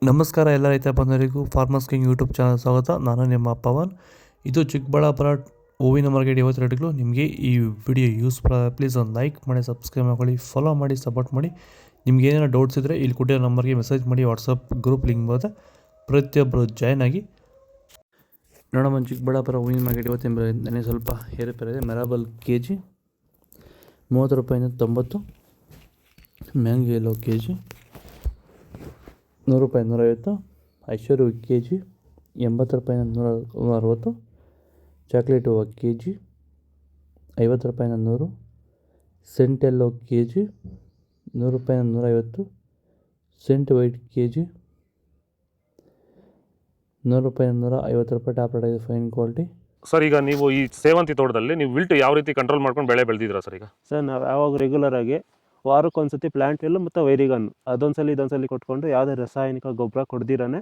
ನಮಸ್ಕಾರ ಎಲ್ಲ ರೈತ ಬಂಧುಗಳಿಗೂ ಫಾರ್ಮರ್ಸ್ ಕಿಂಗ್ ಯೂಟ್ಯೂಬ್ ಚಾನಲ್ ಸ್ವಾಗತ. ನಾನು ನಿಮ್ಮ ಪವನ್. ಇದು ಚಿಕ್ಕಬಳ್ಳಾಪುರ ಹೂವಿನ ಮಾರ್ಕೆಟ್ 50 ರೇಟ್ಗಳು. ನಿಮಗೆ ಈ ವಿಡಿಯೋ ಯೂಸ್ಫುಲ್ ಆದರೆ ಪ್ಲೀಸ್ ಒಂದು ಲೈಕ್ ಮಾಡಿ, ಸಬ್ಸ್ಕ್ರೈಬ್ ಮಾಡ್ಕೊಳ್ಳಿ, ಫಾಲೋ ಮಾಡಿ, ಸಪೋರ್ಟ್ ಮಾಡಿ. ನಿಮ್ಗೆ ಏನಾದ್ರು ಡೌಟ್ಸ್ ಇದ್ದರೆ ಇಲ್ಲಿ ಕೊಟ್ಟಿರೋ ನಂಬರ್ಗೆ ಮೆಸೇಜ್ ಮಾಡಿ. ವಾಟ್ಸಪ್ ಗ್ರೂಪ್ ಲಿಂಕ್ ಬರುತ್ತೆ, ಪ್ರತಿಯೊಬ್ಬರು ಜಾಯ್ನ್ ಆಗಿ. ನೋಡಮ್ಮ, ಚಿಕ್ಕಬಳ್ಳಾಪುರ ಹೂವಿನ ಮಾರ್ಕೆಟ್ ಇವತ್ತಿನ ನನಗೆ ಸ್ವಲ್ಪ ಏರುಪೇರಿದೆ. ಮೆರಾಬಲ್ ಕೆಜಿ 30 ರೂಪಾಯಿಂದ 90, ಮ್ಯಾಂಗೋ ಎಲ್ಲೋ ಕೆಜಿ 100 ರೂಪಾಯಿ 150, ಐಶ್ವರ್ಯ ಕೆಜಿ 80 ರೂಪಾಯಿಂದ 160, ಚಾಕ್ಲೇಟ್ ಹೂವು ಕೆಜಿ 50 ರೂಪಾಯಿಂದ 100, ಸೆಂಟ್ ಎಲ್ಲೋ ಕೆಜಿ 100 ರೂಪಾಯಿಂದ 150, ಸೆಂಟ್ ವೈಟ್ ಕೆಜಿ 100 ರೂಪಾಯಿಂದ 150 ರೂಪಾಯಿ. ಟಾಪ್ ರೇಟ್ ಇದೆ, ಫೈನ್ ಕ್ವಾಲಿಟಿ. ಸರ್, ಈಗ ನೀವು ಈ ಸೇವಂತಿ ತೋಟದಲ್ಲಿ ನೀವು ವಿಲ್ಟ್ ಯಾವ ರೀತಿ ಕಂಟ್ರೋಲ್ ಮಾಡ್ಕೊಂಡು ಬೆಳೆ ಬೆಳೆದಿದ್ದೀರಾ ಸರ್? ಈಗ ಸರ್, ನಾವು ಯಾವಾಗ ರೆಗ್ಯುಲರ್ ಆಗಿ ವಾರಕ್ಕೊಂದ್ಸತಿ ಪ್ಲಾಂಟ್ ಎಲ್ಲು ಮತ್ತು ವೈರಿಗನ್ ಅದೊಂದ್ಸಲಿ ಇದೊಂದ್ಸಲಿ ಕೊಟ್ಕೊಂಡು ಯಾವುದೇ ರಾಸಾಯನಿಕ ಗೊಬ್ಬರ ಕೊಡ್ದಿರಾನೆ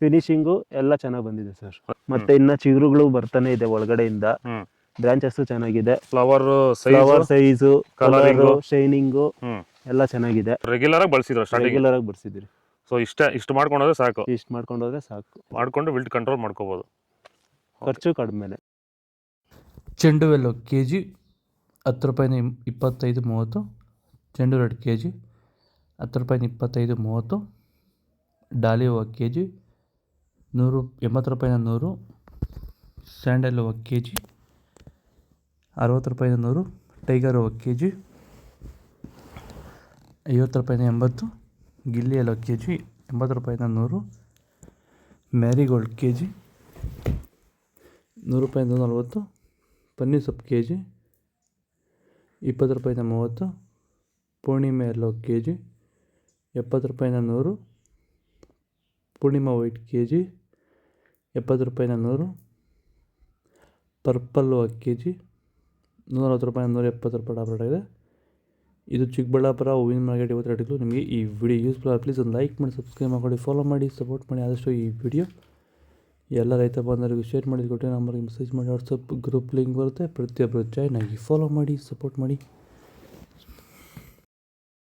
ಫಿನಿಶಿಂಗು ಎಲ್ಲ ಚೆನ್ನಾಗಿ ಬಂದಿದೆ ಸರ್. ಮತ್ತೆ ಇನ್ನ ಚಿಗುರುಗಳು ಬರ್ತಾನೆ ಇದೆ ಒಳಗಡೆಯಿಂದ. ಬ್ರಾಂಚಸ್ ಚೆನ್ನಾಗಿದೆ, ಫ್ಲವರ್ ಸೈಜು, ಕಲರ್, ಶೈನಿಂಗು ಎಲ್ಲ ಚೆನ್ನಾಗಿದೆ. ರೆಗ್ಯುಲರ್ ಆಗಿ ಬಳಸಿದ್ರು, ರೆಗ್ಯುಲರ್ ಆಗಿ ಬರ್ಸಿದ್ರಿ. ಸೊ ಇಷ್ಟು ಮಾಡ್ಕೊಂಡ್ರೆ ಸಾಕು, ಮಾಡ್ಕೊಂಡು ವಿಲ್ಟ್ ಕಂಟ್ರೋಲ್ ಮಾಡ್ಕೋಬಹುದು. ಖರ್ಚು ಕಡಿಮೆನೆ. ಚೆಂಡು ಎಲ್ಲೋ ಕೆಜಿ 10 ರೂಪಾಯಿಂದ 25, 30, ಚೆಂಡು ರೆಡ್ ಕೆಜಿ 10 ರೂಪಾಯಿಂದ 25, 30, ಡಾಲಿ ಹೂವು ಕೆಜಿ 80 ರೂಪಾಯಿಂದ 100, ಸ್ಯಾಂಡಲ್ ಹೂವು ಕೆಜಿ 60 ರೂಪಾಯಿಂದ 100, ಟೈಗರ್ ಹೂವು ಕೆಜಿ 50 ರೂಪಾಯಿಂದ 80, ಗಿಲ್ಲಿ ಎಲ್ಲೋ ಕೆಜಿ 80 ರೂಪಾಯಿಂದ 100, ಮ್ಯಾರಿಗೋಲ್ಡ್ ಕೆಜಿ 100 ರೂಪಾಯಿಂದ 140, ಪನ್ನೀರ್ ಸೊಪ್ಪು ಕೆಜಿ 20 ರೂಪಾಯಿಂದ 30, ಪೂರ್ಣಿಮೆ ಎಲ್ಲೋ ಕೆಜಿ 70 ರೂಪಾಯಿಂದ 100, ಪೂರ್ಣಿಮಾ ವೈಟ್ ಕೆಜಿ 70 ರೂಪಾಯಿಂದ 100, ಪರ್ಪಲ್ ಹೂವು ಕೆಜಿ 140 ರೂಪಾಯಿಂದ 170 ರೂಪಾಯಿ. ಟಾಪ್ ರೇಟ್ ಆಗಿದೆ. ಇದು ಚಿಕ್ಕಬಳ್ಳಾಪುರ ಹೂವಿನ ಮಾರ್ಕೆಟ್ 50 ರೇಟ್ಗಳು. ನಿಮಗೆ ಈ ವಿಡಿಯೋ ಯೂಸ್ಫುಲ್ ಆಗಿ ಪ್ಲೀಸ್ ಒಂದು ಲೈಕ್ ಮಾಡಿ, ಸಬ್ಸ್ಕ್ರೈಬ್ ಮಾಡ್ಕೊಳ್ಳಿ, ಫಾಲೋ ಮಾಡಿ, ಸಪೋರ್ಟ್ ಮಾಡಿ. ಆದಷ್ಟು ಈ ವಿಡಿಯೋ ಎಲ್ಲ ರೈತ ಬಂದವರಿಗೂ ಶೇರ್ ಮಾಡಿ, ಕೊಟ್ಟರೆ ನಂಬರ್ಗೆ ಮೆಸೇಜ್ ಮಾಡಿ. ವಾಟ್ಸಪ್ ಗ್ರೂಪ್ ಲಿಂಕ್ ಬರುತ್ತೆ, ಪ್ರತಿಯೊಬ್ಬರು ಜಾಯ್ನ್ ಆಗಿ, ಫಾಲೋ ಮಾಡಿ, ಸಪೋರ್ಟ್ ಮಾಡಿ.